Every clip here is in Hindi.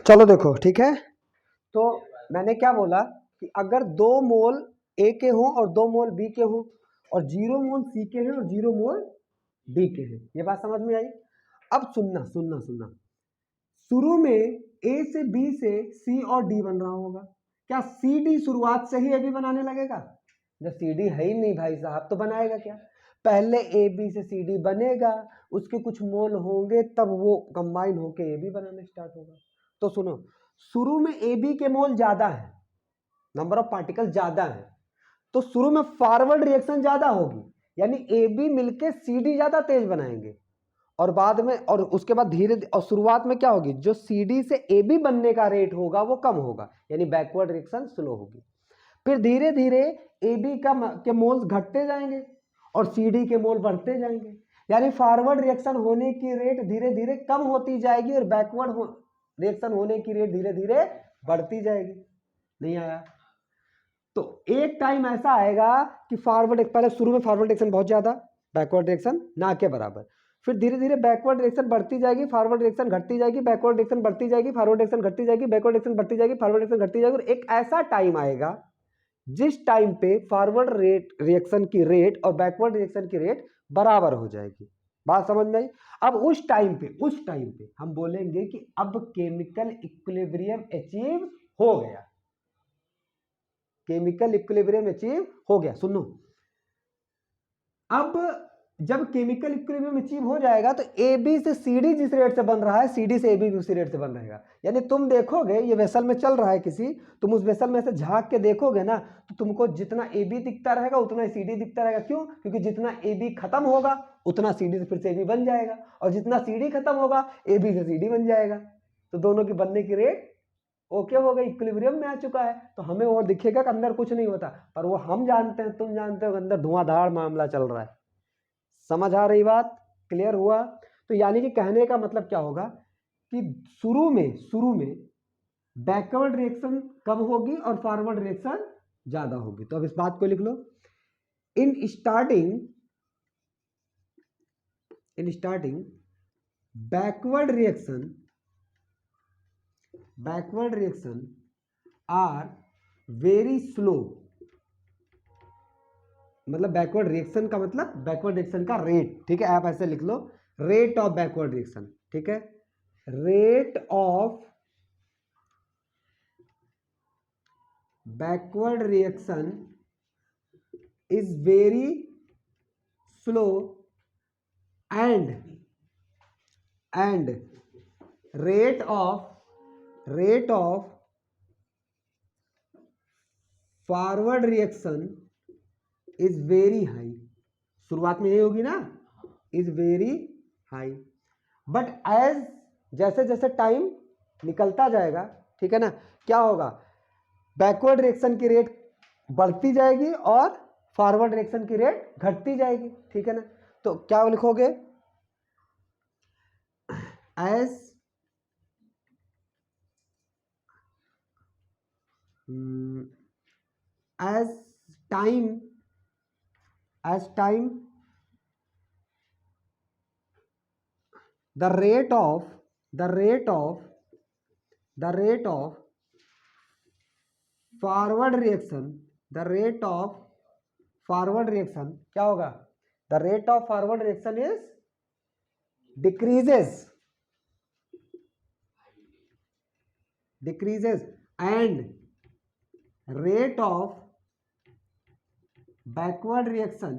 चलो देखो, ठीक है। तो मैंने क्या बोला कि अगर 2 मोल ए के हों और 2 मोल बी के हों और 0 मोल सी के हैं और 0 मोल डी के हैं, ये बात समझ में आई। अब सुनना सुनना सुनना, शुरू में ए से बी से सी और डी बन रहा होगा, क्या सी डी शुरुआत से ही ए बी बनाने लगेगा? जब सी डी है ही नहीं भाई साहब तो बनाएगा क्या? पहले ए बी से सी डी बनेगा, उसके कुछ मोल होंगे, तब वो कंबाइन होके ए बी बनाना स्टार्ट होगा। तो सुनो, शुरू में ए बी के मोल ज्यादा है, नंबर ऑफ पार्टिकल ज्यादा है, तो शुरू में फॉरवर्ड रिएक्शन ज्यादा होगी, यानी ए बी मिलके सी डी ज्यादा तेज बनाएंगे, और बाद में और उसके बाद धीरे और शुरुआत में क्या होगी, जो सी डी से ए बी बनने का रेट होगा वो कम होगा, यानी बैकवर्ड रिएक्शन स्लो होगी। फिर धीरे धीरे ए बी के मोल्स घटते जाएंगे और सी डी के मोल बढ़ते जाएंगे, यानी फॉरवर्ड रिएक्शन होने की रेट धीरे धीरे कम होती जाएगी और बैकवर्ड रिएक्शन होने की रेट धीरे धीरे बढ़ती जाएगी। नहीं आया? तो एक टाइम ऐसा आएगा कि पहले शुरू में फॉरवर्ड रिएक्शन बहुत ज्यादा, बैकवर्ड रिएक्शन ना के बराबर, फिर धीरे धीरे बैकवर्ड रिएक्शन बढ़ती जाएगी, फॉरवर्ड रिएक्शन घटती जाएगी, बैकवर्ड रिएक्शन बढ़ती जाएगी, फॉरवर्ड रिएक्शन घटती जाएगी, बैकवर्ड रिएक्शन बढ़ती जाएगी, फॉरवर्ड रिएक्शन घटती जाएगी, और एक ऐसा टाइम आएगा जिस टाइम पे फॉरवर्ड रिएक्शन की रेट और बैकवर्ड रिएक्शन की रेट बराबर हो जाएगी। बात समझ में आई? अब उस टाइम पे हम बोलेंगे कि अब केमिकल इक्विलिब्रियम अचीव हो गया, केमिकल इक्विलिब्रियम अचीव हो गया। सुनो, अब जब केमिकल इक्विलिब्रियम अचीव हो जाएगा तो ए बी से सी डी जिस रेट से बन रहा है, सी डी से ए बी भी उसी रेट से बन रहेगा। यानी तुम देखोगे ये वेसल में चल रहा है किसी, तुम उस वेसल में से झांक के देखोगे ना, तो तुमको जितना ए बी दिखता रहेगा उतना सी डी दिखता रहेगा। क्यों? क्योंकि जितना ए बी खत्म होगा उतना सी डी से फिर से ए बी बन जाएगा, और जितना सी डी खत्म होगा ए बी से सी डी बन जाएगा। तो दोनों की बनने की रेट ओके हो गई, इक्विलिब्रियम में आ चुका है। तो हमें वो दिखेगा कि अंदर कुछ नहीं होता, पर वो हम जानते हैं, तुम जानते हो, अंदर धुआंधार मामला चल रहा है। समझ आ रही बात? क्लियर हुआ? तो यानी कि कहने का मतलब क्या होगा कि शुरू में बैकवर्ड रिएक्शन कम होगी और फॉरवर्ड रिएक्शन ज्यादा होगी। तो अब इस बात को लिख लो, in starting backward reaction are very slow, मतलब बैकवर्ड रिएक्शन का मतलब बैकवर्ड रिएक्शन का रेट, ठीक है, आप ऐसे लिख लो, रेट ऑफ बैकवर्ड रिएक्शन, ठीक है, rate of backward reaction is very slow and rate of forward reaction is very high. शुरुआत में यही होगी ना, is very high, but as जैसे जैसे टाइम निकलता जाएगा, ठीक है ना, क्या होगा, बैकवर्ड रिएक्शन की रेट बढ़ती जाएगी और फॉरवर्ड रिएक्शन की रेट घटती जाएगी, ठीक है ना। तो क्या लिखोगे, as time the rate of forward reaction क्या होगा, the rate of forward reaction is decreases and rate of backward reaction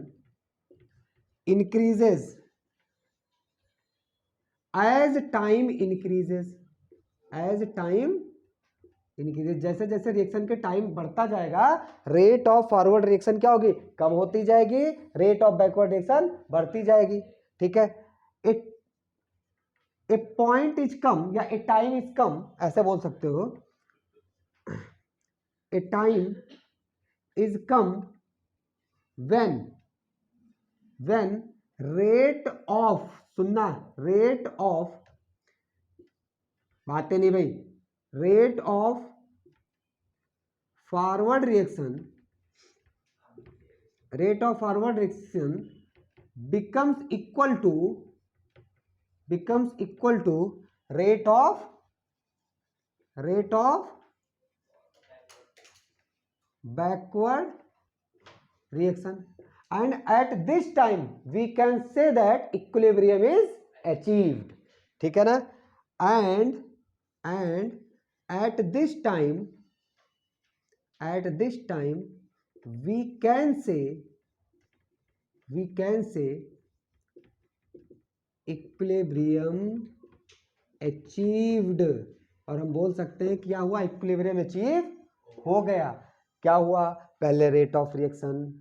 increases as time increases, जैसे जैसे रिएक्शन के टाइम बढ़ता जाएगा, रेट ऑफ फॉरवर्ड रिएक्शन क्या होगी, कम होती जाएगी, रेट ऑफ बैकवर्ड रिएक्शन बढ़ती जाएगी, ठीक है। ए पॉइंट इज कम या ए टाइम इज कम, ऐसे बोल सकते हो, ए time is come when rate of, सुनना, रेट ऑफ, बातें नहीं भाई, rate of forward reaction becomes equal to rate of rate of backward reaction, and at this time we can say that equilibrium is achieved, ठीक है ना। and at this time we can say equilibrium achieved, और हम बोल सकते हैं क्या हुआ, इक्विलिब्रियम अचीव हो गया। क्या हुआ, पहले रेट ऑफ रिएक्शन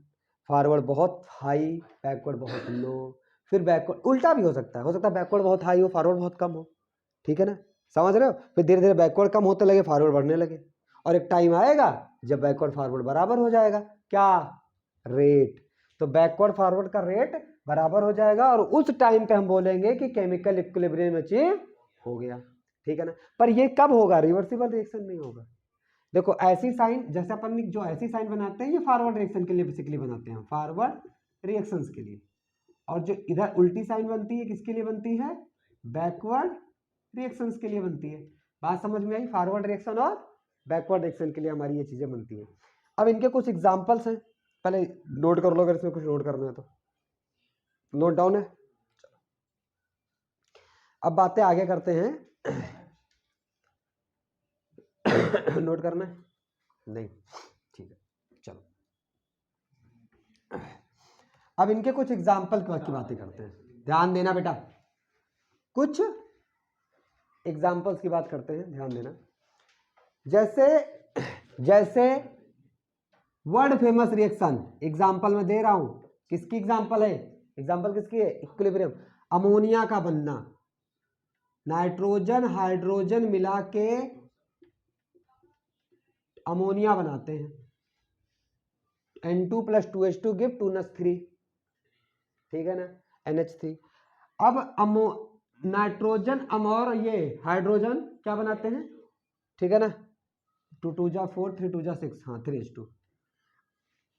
फॉरवर्ड बहुत हाई, बैकवर्ड बहुत लो, फिर बैकवर्ड उल्टा भी हो सकता है बैकवर्ड बहुत हाई हो, फॉरवर्ड बहुत कम हो, ठीक है ना, समझ रहे हो। फिर धीरे धीरे बैकवर्ड कम होते लगे, फॉरवर्ड बढ़ने लगे, और एक टाइम आएगा जब बैकवर्ड फॉरवर्ड बराबर हो जाएगा, क्या रेट, तो बैकवर्ड फॉरवर्ड का रेट बराबर हो जाएगा, और उस टाइम पे हम बोलेंगे कि केमिकल इक्विलिब्रियम अचीव हो गया, ठीक है ना। पर ये कब होगा, रिवर्सिबल रिएक्शन नहीं होगा। देखो ऐसी साइन, जैसे अपन जो ऐसी साइन बनाते हैं ये फॉरवर्ड रिएक्शन के लिए बेसिकली बनाते हैं, फॉरवर्ड रिएक्शंस के लिए, और जो इधर उल्टी साइन बनती है किसके लिए बनती है, बैकवर्ड रिएक्शंस के लिए बनती है। बात समझ में आई, फॉरवर्ड रिएक्शन और बैकवर्ड रिएक्शन के लिए हमारी ये चीजें बनती हैं। अब इनके कुछ एग्जाम्पल्स हैं, पहले नोट कर लो अगर इसमें कुछ नोट करना है तो, नोट डाउन है। अब बातें आगे करते हैं। नोट करना है नहीं, ठीक है चलो। अब इनके कुछ एग्जाम्पल की बातें करते हैं, ध्यान देना बेटा, कुछ एग्जाम्पल्स की बात करते हैं, ध्यान देना। जैसे वर्ल्ड फेमस रिएक्शन एग्जाम्पल में दे रहा हूं, किसकी एग्जाम्पल है, एग्जाम्पल किसकी है, इक्विलिब्रियम, अमोनिया का बनना, नाइट्रोजन हाइड्रोजन मिला के अमोनिया बनाते हैं, N2 + 2H2 गिव 2NH3, ठीक है ना, NH3। अब नाइट्रोजन और ये हाइड्रोजन क्या बनाते हैं, ठीक है ना, 2 2 जा 4 3 2 जा 6, हाँ 3H2,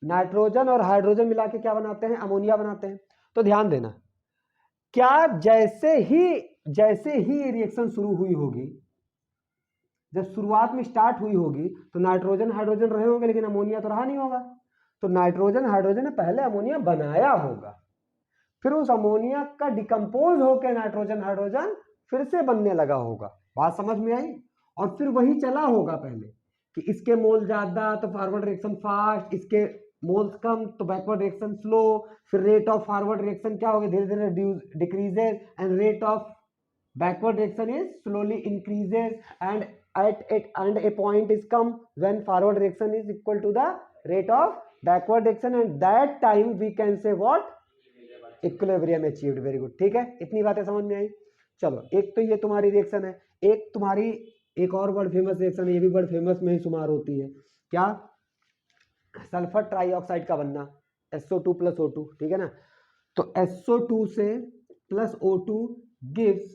नाइट्रोजन और हाइड्रोजन मिला के क्या बनाते हैं, अमोनिया बनाते हैं। तो ध्यान देना, क्या जैसे ही रिएक्शन शुरू हुई होगी, जब शुरुआत में स्टार्ट हुई होगी तो नाइट्रोजन हाइड्रोजन रहे होंगे, लेकिन अमोनिया तो रहा नहीं होगा, तो नाइट्रोजन हाइड्रोजन ने पहले अमोनिया बनाया होगा, फिर उस अमोनिया का डिकम्पोज होकर नाइट्रोजन हाइड्रोजन फिर से बनने लगा होगा, बात समझ में आई। और फिर वही चला होगा पहले कि इसके मोल ज्यादा तो फॉरवर्ड रिएक्शन फास्ट, इसके मोल्स कम तो बैकवर्ड रिएक्शन स्लो, फिर रेट ऑफ फॉरवर्ड रिएक्शन क्या होगा, धीरे धीरे decreases, and rate of backward reaction is slowly increases, and at a point is come when forward reaction is equal to the rate of backward reaction, and that time we can say what, equilibrium achieved, very good, ठीक है, इतनी बातें समझ में आई। चलो एक तो ये तुम्हारी रिएक्शन है, एक तुम्हारी एक और वर्ल्ड फेमस रिएक्शन है, ये भी वर्ल्ड फेमस में ही शुमार होती है, क्या, सल्फर ट्राइऑक्साइड का बनना, SO2 + O2, ठीक है ना, तो SO2 से प्लस O2 गिव्स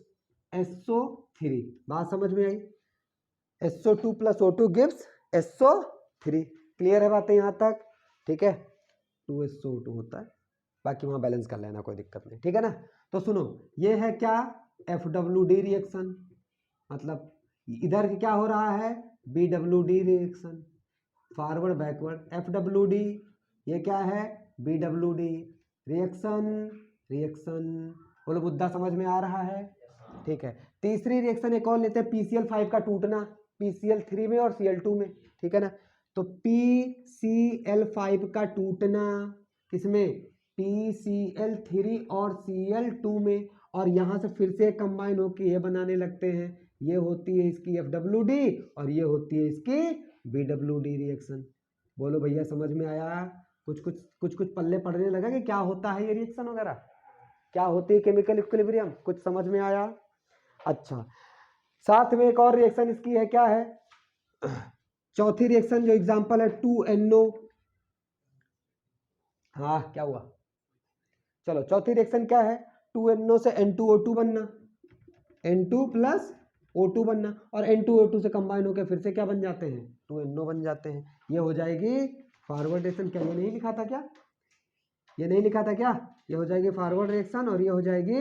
SO3, बात समझ में आई, SO2 + O2 gives SO3, clear है बातें यहाँ तक, ठीक है, 2SO2 होता है, बाकी वहाँ बैलेंस कर लेना, कोई दिक्कत नहीं, ठीक है ना। तो सुनो, ये है क्या, FWD रिएक्शन, मतलब इधर क्या हो रहा है, BWD reaction, forward backward, FWD, ये क्या है, BWD रिएक्शन, बोलो मुद्दा समझ में आ रहा है, ठीक है। तीसरी रिएक्शन एक और लेते हैं, PCl5 का टूटना, PCl3 में और Cl2 में, ठीक है ना, तो PCl5 का टूटना किसमें, PCl3 और Cl2 में, और यहां से फिर से कंबाइन होकर ये बनाने लगते हैं, ये होती है इसकी FWD और ये होती है इसकी BWD रिएक्शन। बोलो भैया समझ में आया, कुछ पल्ले पड़ने लगा कि क्या होता है ये रिएक्शन वगैरह, क्या होती है केमिकल इक्विलिब्रियम, कुछ समझ में आया। अच्छा, साथ में एक और रिएक्शन इसकी है, क्या है, चौथी रिएक्शन जो एग्जांपल है 2NO, हाँ क्या हुआ, चलो चौथी रिएक्शन क्या है, 2NO से N2O2 बनना, N2 + O2 बनना, और N2O2 से कंबाइन होकर फिर से क्या बन जाते हैं, 2NO बन जाते हैं, ये हो जाएगी फॉरवर्ड रिएक्शन। क्या ये नहीं लिखा था क्या, ये नहीं लिखा था क्या, ये हो जाएगी फॉरवर्ड रिएक्शन और ये हो जाएगी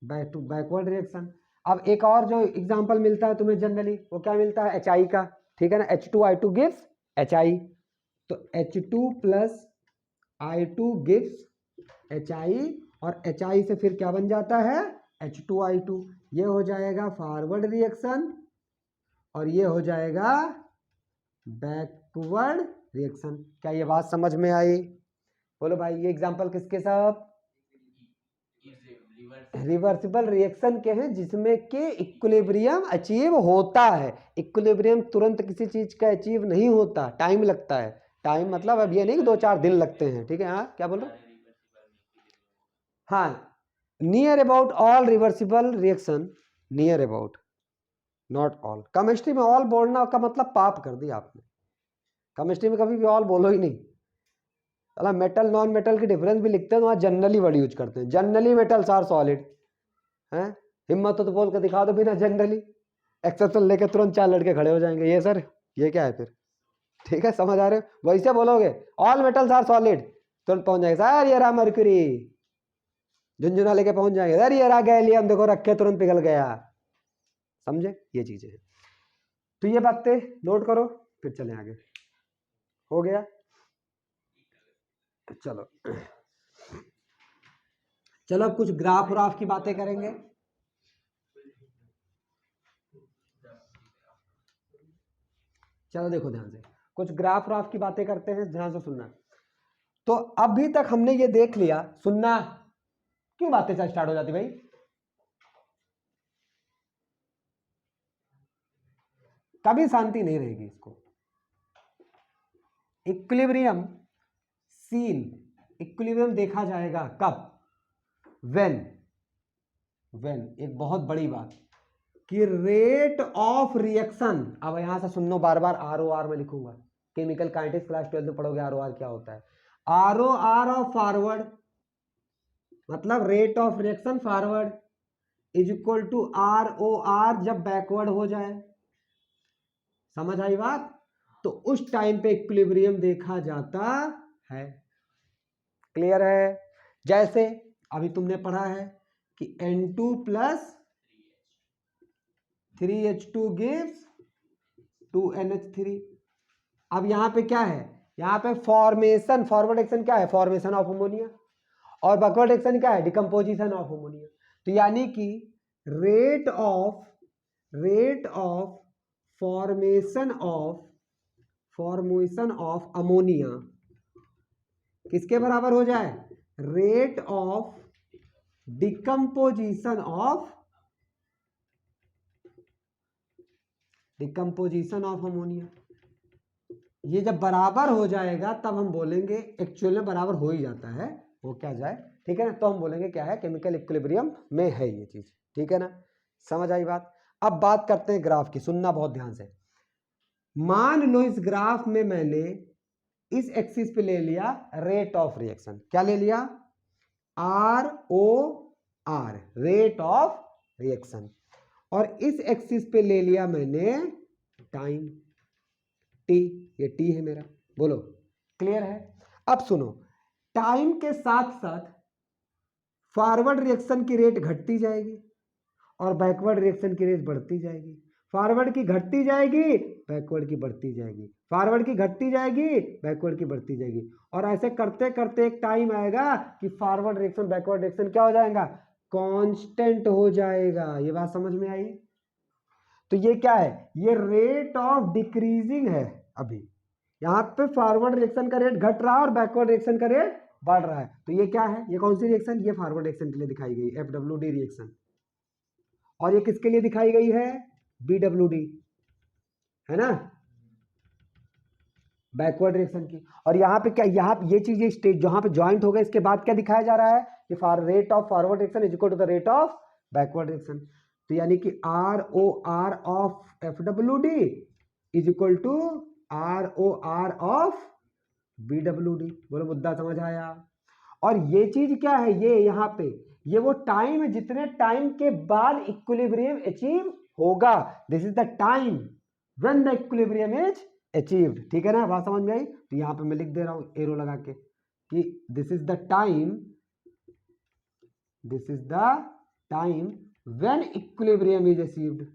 बैकवर्ड रिएक्शन। अब एक और जो एग्जांपल मिलता है तुम्हें जनरली, वो क्या मिलता है, HI का, ठीक है ना, H2I2 गिव्स HI, तो H2 plus I2 gives HI, और HI से फिर क्या बन जाता है, H2I2। ये हो जाएगा फॉरवर्ड रिएक्शन और ये हो जाएगा बैकवर्ड रिएक्शन। क्या ये बात समझ में आई? बोलो भाई, ये एग्जांपल किसके साथ, रिवर्सिबल रिएक्शन के हैं जिसमें कि इक्विलिब्रियम अचीव होता है। इक्विलिब्रियम तुरंत किसी चीज का अचीव नहीं होता, टाइम लगता है। टाइम मतलब अब ये नहीं कि 2-4 दिन लगते हैं, ठीक है। हाँ क्या बोल रहे हो? हाँ, near about all reversible reaction, near about, not all. Chemistry में ऑल बोलना का मतलब पाप कर दिया आपने। केमिस्ट्री में कभी भी ऑल बोलो ही नहीं। अला मेटल नॉन मेटल की डिफरेंस भी लिखते हैं तो वहाँ जनरली वर्ड यूज करते हैं, जनरली मेटल्स आर सॉलिड, हैं हिम्मत हो तो बोल के दिखा दो बिना जनरली, एक्सेप्शन लेके तुरंत 4 लड़के खड़े हो जाएंगे, ये सर ये क्या है फिर, ठीक है, समझ आ रहे हो? वैसे बोलोगे ऑल मेटल्स आर सॉलिड, तुरंत पहुंच जाएंगे सर ये रहा मर्क्यूरी, झुंझुना लेके पहुंच जाएंगे सर ये रहा गैलियम, देखो रखे तुरंत पिघल गया। समझे? ये चीजें हैं। तो ये बातें नोट करो, फिर चले आगे। हो गया? चलो चलो अब कुछ ग्राफ व्राफ की बातें करेंगे। चलो देखो ध्यान से, कुछ ग्राफ व्राफ की बातें करते हैं, ध्यान से सुनना। तो अभी तक हमने ये देख लिया, सुनना, क्यों बातें स्टार्ट हो जाती भाई, कभी शांति नहीं रहेगी इसको। इक्विलिब्रियम सीन, इक्विलिब्रियम देखा जाएगा कब, व्हेन एक बहुत बड़ी बात कि रेट ऑफ रिएक्शन, अब यहां से सुन लो बार बार, ROR में लिखूंगा, केमिकल काइनेटिक्स क्लास 12 में पढ़ोगे ROR क्या होता है। ROR ऑफ फॉरवर्ड मतलब rate of reaction forward is equal to ROR जब बैकवर्ड हो जाए। समझ आई बात? तो उस टाइम पे इक्विलिब्रियम देखा जाता है। क्लियर है? जैसे अभी तुमने पढ़ा है कि N2 plus 3H2 gives 2NH3। अब यहां पे क्या है, यहां पे फॉर्मेशन, फॉरवर्ड एक्शन क्या है, फॉर्मेशन ऑफ अमोनिया, और बैकवर्ड एक्शन क्या है, डिकम्पोजिशन ऑफ अमोनिया। तो यानी कि rate of formation of ammonia किसके बराबर हो जाए, rate of decomposition of ammonia. ये जब बराबर हो जाएगा तब हम बोलेंगे, एक्चुअल में बराबर हो ही जाता है, वो क्या जाए, ठीक है ना, तो हम बोलेंगे क्या है, केमिकल इक्विलिब्रियम में है ये चीज, ठीक है ना। समझ आई बात? अब बात करते हैं ग्राफ की, सुनना बहुत ध्यान से। मान लो इस ग्राफ में मैंने इस एक्सिस पे ले लिया रेट ऑफ रिएक्शन, क्या ले लिया, ROR, रेट ऑफ रिएक्शन, और इस एक्सिस पे ले लिया मैंने टाइम T, ये T है मेरा, बोलो क्लियर है? अब सुनो, टाइम के साथ साथ फॉरवर्ड रिएक्शन की रेट घटती जाएगी और बैकवर्ड रिएक्शन की रेट बढ़ती जाएगी। फॉरवर्ड की घटती जाएगी, बैकवर्ड की बढ़ती जाएगी, फॉरवर्ड की घटती जाएगी, बैकवर्ड की बढ़ती जाएगी, और ऐसे करते करते एक टाइम आएगा कि फॉरवर्ड रिएक्शन बैकवर्ड रिएक्शन क्या हो जाएगा, कांस्टेंट हो जाएगा। ये बात समझ में आई? तो ये क्या है, ये रेट ऑफ डिक्रीजिंग है। अभी यहाँ पे फॉरवर्ड रिएक्शन का रेट घट रहा है और बैकवर्ड रिएक्शन का रेट बढ़ रहा है। तो ये क्या है, ये कौन सी रिएक्शन, ये फॉरवर्ड रिएक्शन के लिए दिखाई गई FWD रिएक्शन, और ये किसके लिए दिखाई गई है, BWD, है ना, बैकवर्ड रिएक्शन की। और यहाँ पे क्या, यहाँ पे ये चीज, ये स्टेज जहां पे ज्वाइंट हो गए, इसके बाद क्या दिखाया जा रहा है कि rate of forward reaction is equal to the rate of backward reaction. तो यानी कि ROR of FWD is equal to ROR of BWD। बोलो मुद्दा समझ आया? और ये चीज क्या है, ये यहाँ पे ये वो टाइम है जितने टाइम के बाद इक्विलिब्रियम अचीव होगा, this is the time when the equilibrium is achieved, ठीक है ना, बात समझ में आई? तो यहाँ पे मैं लिख दे रहा हूं एरो लगा के कि this is the time when equilibrium is achieved.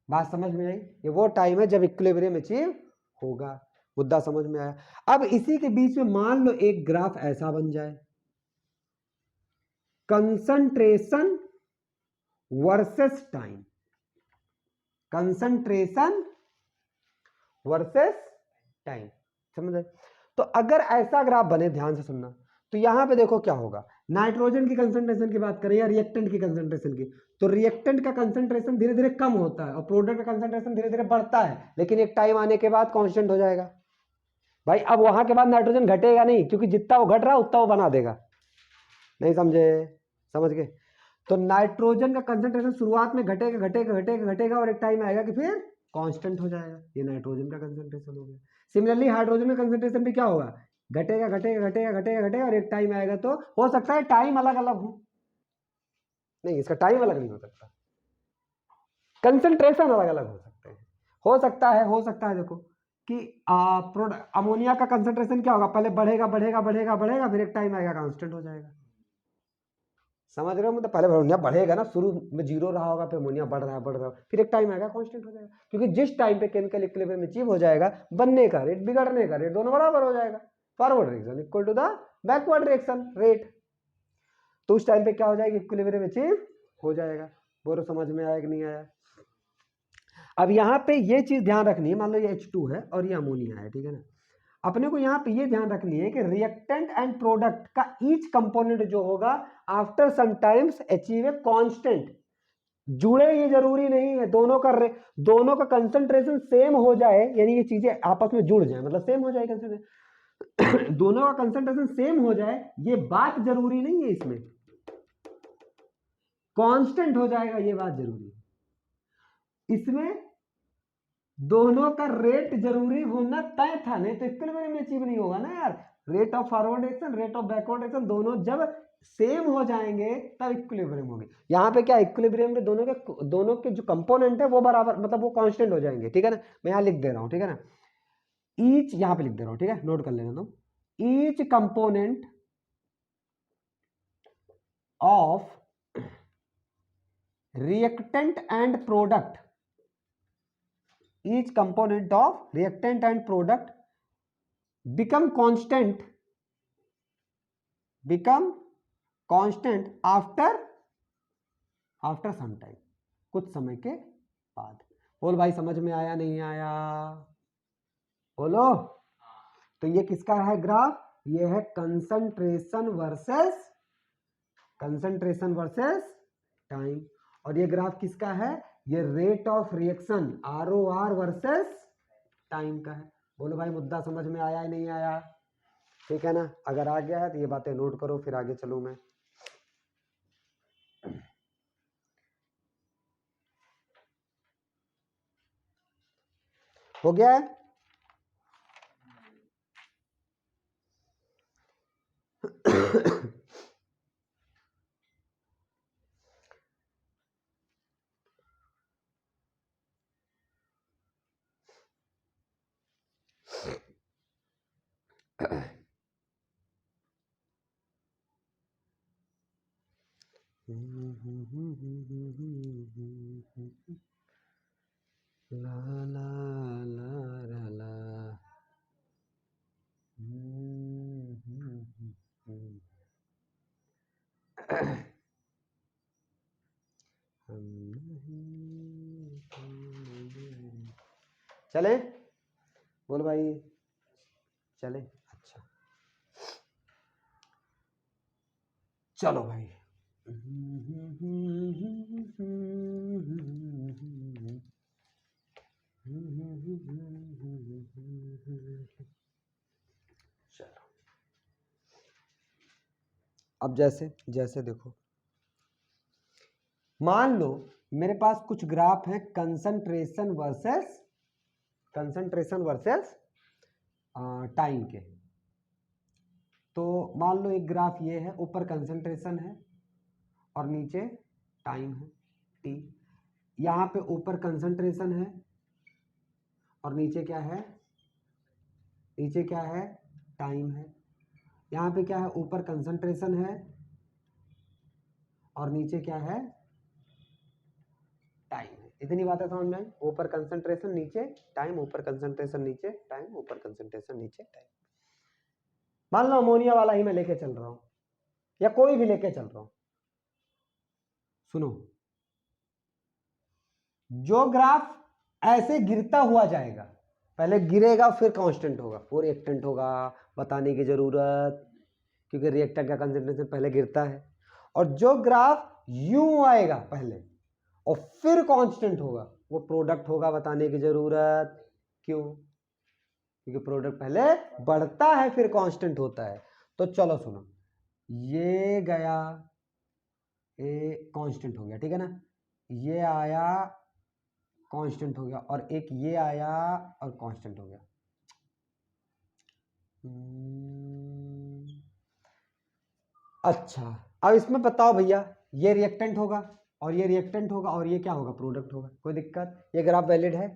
बात समझ में आई? ये वो टाइम है जब इक्विलिब्रियम अचीव होगा। मुद्दा समझ में आया? अब इसी के बीच में मान लो एक ग्राफ ऐसा बन जाए, concentration versus time, concentration versus time, समझ आए? तो अगर ऐसा ग्राफ बने, ध्यान से सुनना, तो यहां पे देखो क्या होगा। नाइट्रोजन की कंसंट्रेशन की बात करें या रिएक्टेंट की कंसंट्रेशन की, तो रिएक्टेंट का कंसंट्रेशन धीरे धीरे कम होता है और प्रोडक्ट का कंसंट्रेशन धीरे धीरे बढ़ता है, लेकिन एक टाइम आने के बाद कांस्टेंट हो जाएगा। भाई अब वहां के बाद नाइट्रोजन घटेगा नहीं, क्योंकि जितना वो घट रहा है उतना वो बना देगा। नहीं समझे? समझ गए? तो नाइट्रोजन का कंसंट्रेशन शुरुआत में घटेगा घटेगा घटेगा घटेगा और एक टाइम आएगा कि फिर कांस्टेंट हो जाएगा। ये नाइट्रोजन का कंसंट्रेशन हो गया। सिमिलरली हाइड्रोजन का कंसंट्रेशन भी क्या होगा, घटेगा घटेगा घटेगा घटेगा घटेगा और एक टाइम आएगा, तो हो सकता है टाइम अलग अलग हो, नहीं इसका टाइम अलग नहीं हो सकता, कंसंट्रेशन अलग अलग हो सकते हैं। हो सकता है देखो कि अमोनिया का कंसंट्रेशन क्या होगा, पहले बढ़ेगा बढ़ेगा बढ़ेगा बढ़ेगा, फिर एक टाइम आएगा कांस्टेंट हो जाएगा। समझ रहे हो? मतलब पहले अमोनिया बढ़ेगा ना, शुरू में जीरो रहा होगा, फिर अमोनिया बढ़ रहा है, फिर एक टाइम आएगा कांस्टेंट हो जाएगा, क्योंकि जिस टाइम पे केमिकल इक्विलिब्रियम अचीव हो जाएगा, बनने का रेट बिगड़ने का रेट दोनों बराबर हो जाएगा। Forward reaction equal to the backward reaction rate, तो उस टाइम पे क्या हो जाएगा, इक्विलिब्रियम अचीव हो जाएगा। बोलो समझ में आया कि नहीं आया? अब यहाँ पे ये चीज ध्यान रखनी है, मान लो ये H2 है और ये अमोनिया है, ठीक है ना। अपने को यहाँ पे ये ध्यान रखनी है कि रिएक्टेंट एंड प्रोडक्ट का ईच कंपोनेंट जो होगा after some times achieve a constant. जुड़े ये जरूरी नहीं है, दोनों का कंसंट्रेशन सेम हो जाए, यानी ये चीजें आपस में जुड़ जाए, मतलब सेम हो जाए कंसंट्रेशन दोनों का कंसंट्रेशन सेम हो जाए, ये बात जरूरी नहीं है, इसमें कांस्टेंट हो जाएगा ये बात जरूरी है। इसमें दोनों का रेट जरूरी होना तय था, नहीं तो इक्विलिब्रियम में अचीव नहीं होगा ना यार। Rate of forward action, rate of backward action दोनों जब सेम हो जाएंगे तब इक्विलिब्रियम होगी। यहाँ पे क्या इक्विलिब्रियम में दोनों के जो कंपोनेंट है वो बराबर, मतलब वो कांस्टेंट हो जाएंगे, ठीक है ना। मैं यहाँ लिख दे रहा हूँ, ठीक है ना, ईच, यहाँ पे लिख दे रहा हूँ, ठीक है, नोट कर लेना तुम। Each component of reactant and product, each component of reactant and product become constant after some time, कुछ समय के बाद। बोल भाई समझ में आया नहीं आया? बोलो। तो ये किसका है ग्राफ, ये है कंसंट्रेशन वर्सेस टाइम। और ये ग्राफ किसका है, ये rate of reaction ROR versus time का है। बोलो भाई मुद्दा समझ में आया या नहीं आया? ठीक है ना। अगर आ गया है तो ये बातें नोट करो, फिर आगे चलूं मैं। हो गया है? ला ला ला ला ला। चले बोल भाई, चले। अच्छा चलो भाई। चलो अब जैसे जैसे देखो, मान लो मेरे पास कुछ ग्राफ है कंसंट्रेशन वर्सेस टाइम के। तो मान लो एक ग्राफ ये है, ऊपर कंसंट्रेशन है और नीचे टाइम है t। यहाँ पे ऊपर कंसंट्रेशन है और नीचे क्या है, टाइम है। यहाँ पे क्या है, ऊपर कंसंट्रेशन है और नीचे क्या है, टाइम है। इतनी बातें समझ में आई। ऊपर कंसंट्रेशन नीचे टाइम, ऊपर कंसंट्रेशन नीचे टाइम, ऊपर कंसंट्रेशन नीचे टाइम। मान लो अमोनिया वाला ही मैं लेके चल रहा हूं या कोई भी लेके चल रहा हूं, सुनो, जो ग्राफ ऐसे गिरता हुआ जाएगा, पहले गिरेगा फिर कांस्टेंट होगा, वो रिएक्टेंट होगा, बताने की जरूरत, क्योंकि रिएक्टेंट का कंसंट्रेशन पहले गिरता है। और जो ग्राफ यूं आएगा पहले और फिर कांस्टेंट होगा, वो प्रोडक्ट होगा, बताने की जरूरत। क्यों? क्योंकि प्रोडक्ट पहले बढ़ता है फिर कांस्टेंट होता है। तो चलो सुनो, ये गया, ये कांस्टेंट हो गया, ठीक है ना, ये आया कांस्टेंट हो गया, और एक ये आया और कांस्टेंट हो गया। अच्छा, अब इसमें बताओ भैया, ये रिएक्टेंट होगा और ये रिएक्टेंट होगा और ये क्या होगा, प्रोडक्ट होगा, कोई दिक्कत? ये ग्राफ वैलिड है?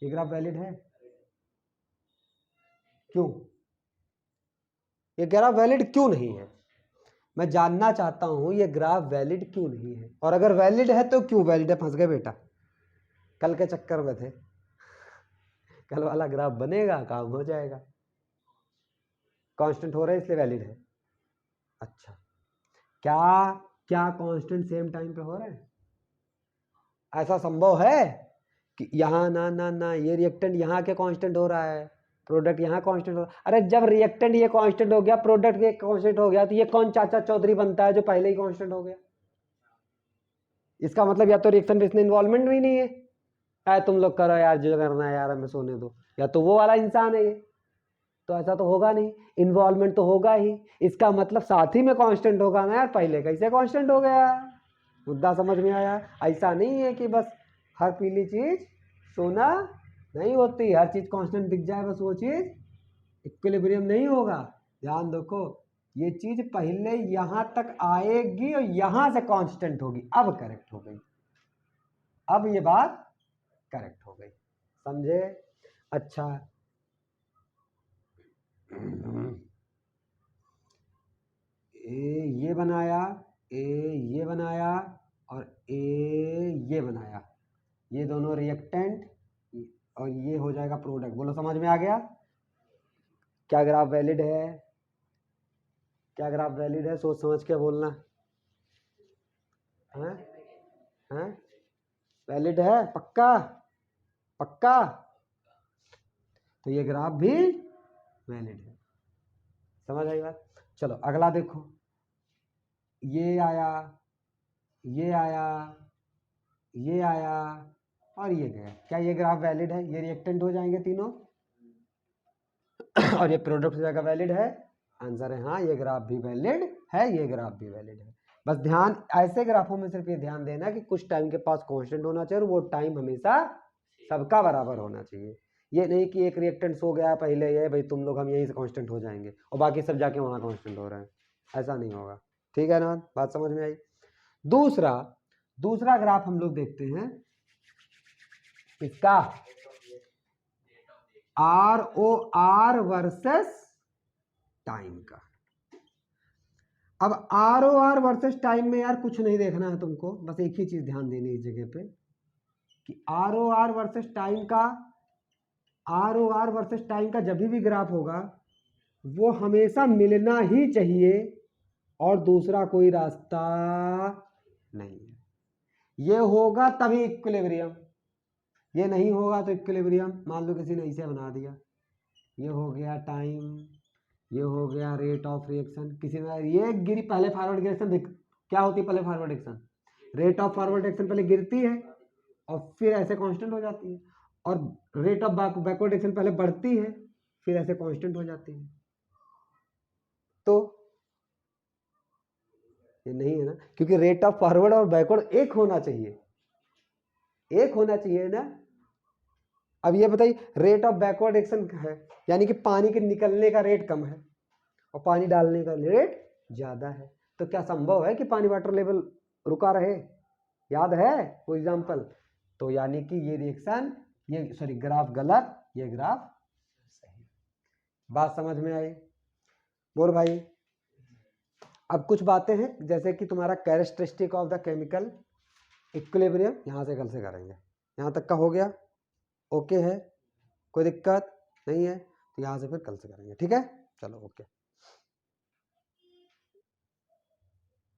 ये ग्राफ वैलिड है? क्यों? ये ग्राफ वैलिड क्यों नहीं है? मैं जानना चाहता हूं ये ग्राफ वैलिड क्यों नहीं है, और अगर वैलिड है तो क्यों वैलिड है? फंस गए बेटा, कल के चक्कर में थे। कल वाला ग्राफ बनेगा, काम हो जाएगा। कांस्टेंट हो रहा है इसलिए वैलिड है। अच्छा, क्या क्या कांस्टेंट सेम टाइम पे हो रहा है? ऐसा संभव है कि यहाँ ना ना ना ये रिएक्टेंट यहाँ के कांस्टेंट हो रहा है, प्रोडक्ट यहाँ कांस्टेंट हो रहा है? अरे जब रिएक्टेंट ये कांस्टेंट हो गया, प्रोडक्ट ये कांस्टेंट हो गया, तो ये कौन चाचा चौधरी बनता है जो पहले ही कांस्टेंट हो गया? इसका मतलब या तो रिएक्शन में इसमें इन्वॉल्वमेंट भी नहीं है, यार तुम लोग करो यार जो करना है यार, हमें सोने दो, या तो वो वाला इंसान है ये, तो ऐसा तो होगा नहीं, इन्वॉल्वमेंट तो होगा ही। इसका मतलब साथ ही में कांस्टेंट होगा ना यार, पहले कैसे कांस्टेंट हो गया? मुद्दा समझ में आया? ऐसा नहीं है कि बस हर पीली चीज सोना नहीं होती, हर चीज कांस्टेंट दिख जाए बस वो चीज इक्विलिब्रियम नहीं होगा। ध्यान रखो, ये चीज पहले यहां तक आएगी और यहां से कांस्टेंट होगी, अब करेक्ट हो गई, अब ये बात करेक्ट हो गई, समझे? अच्छा, ये बनाया, ये बनाया और ये बनाया, ये दोनों रिएक्टेंट और ये हो जाएगा प्रोडक्ट। बोलो समझ में आ गया? क्या ग्राफ वैलिड है? क्या ग्राफ वैलिड है? सोच समझ के बोलना है, हैं? वैलिड है? पक्का? पक्का? तो ये ग्राफ भी वैलिड है। समझ आई बात? चलो अगला देखो, ये आया, ये आया, ये आया और ये गया। क्या ये ग्राफ वैलिड है? ये रिएक्टेंट हो जाएंगे तीनों और ये प्रोडक्ट हो जाएगा, वैलिड है? आंसर है हाँ, ये ग्राफ भी वैलिड है, ये ग्राफ भी वैलिड है। बस ध्यान, ऐसे ग्राफों में सिर्फ ये ध्यान देना कि कुछ टाइम के पास कांस्टेंट होना चाहिए और वो टाइम हमेशा सबका बराबर होना चाहिए। ये नहीं कि एक रिएक्टेंट सो गया पहले, ये भाई तुम लोग हम यहीं से कांस्टेंट हो जाएंगे और बाकी सब जाके वहां कांस्टेंट हो रहे हैं, ऐसा नहीं होगा। ठीक है ना, बात समझ में आई? दूसरा दूसरा ग्राफ हम लोग देखते हैं इसका, ROR वर्सेस टाइम का। अब ROR वर्सेस टाइम में यार कुछ नहीं देखना है तुमको, बस एक ही चीज ध्यान देनी है इस जगह पे कि ROR वर्सेस टाइम का, ROR वर्सेस टाइम का जब भी ग्राफ होगा वो हमेशा मिलना ही चाहिए और दूसरा कोई रास्ता नहीं है। ये होगा तभी इक्विलिब्रियम, ये नहीं होगा तो इक्विलिब्रियम मान लो किसी ने इसे बना दिया, ये हो गया टाइम, ये हो गया रेट ऑफ रिएक्शन, किसी ने ये गिरी, पहले फॉरवर्ड रिएक्शन क्या होती है? पहले forward reaction, rate of forward reaction पहले गिरती है और फिर ऐसे कांस्टेंट हो जाती है, और रेट ऑफ बैकवर्ड रिएक्शन पहले बढ़ती है फिर ऐसे कांस्टेंट हो जाती है। तो ये नहीं है ना, क्योंकि रेट ऑफ फॉरवर्ड और बैकवर्ड एक होना चाहिए, एक होना चाहिए ना। अब ये बताइए, रेट ऑफ बैकवर्ड रिएक्शन है यानी कि पानी के निकलने का रेट कम है और पानी डालने का रेट ज्यादा है, तो क्या संभव है कि पानी वाटर लेवल रुका रहे? याद है कोई एग्जांपल? तो यानी कि ये रिएक्शन, ये सॉरी ग्राफ गलत, ये ग्राफ सही। बात समझ में आई? बोल भाई। अब कुछ बातें हैं जैसे कि तुम्हारा characteristic of the chemical equilibrium, यहाँ से कल से करेंगे। यहाँ तक का हो गया, ओके है, कोई दिक्कत नहीं है, तो यहाँ से फिर कल से करेंगे, ठीक है, चलो ओके।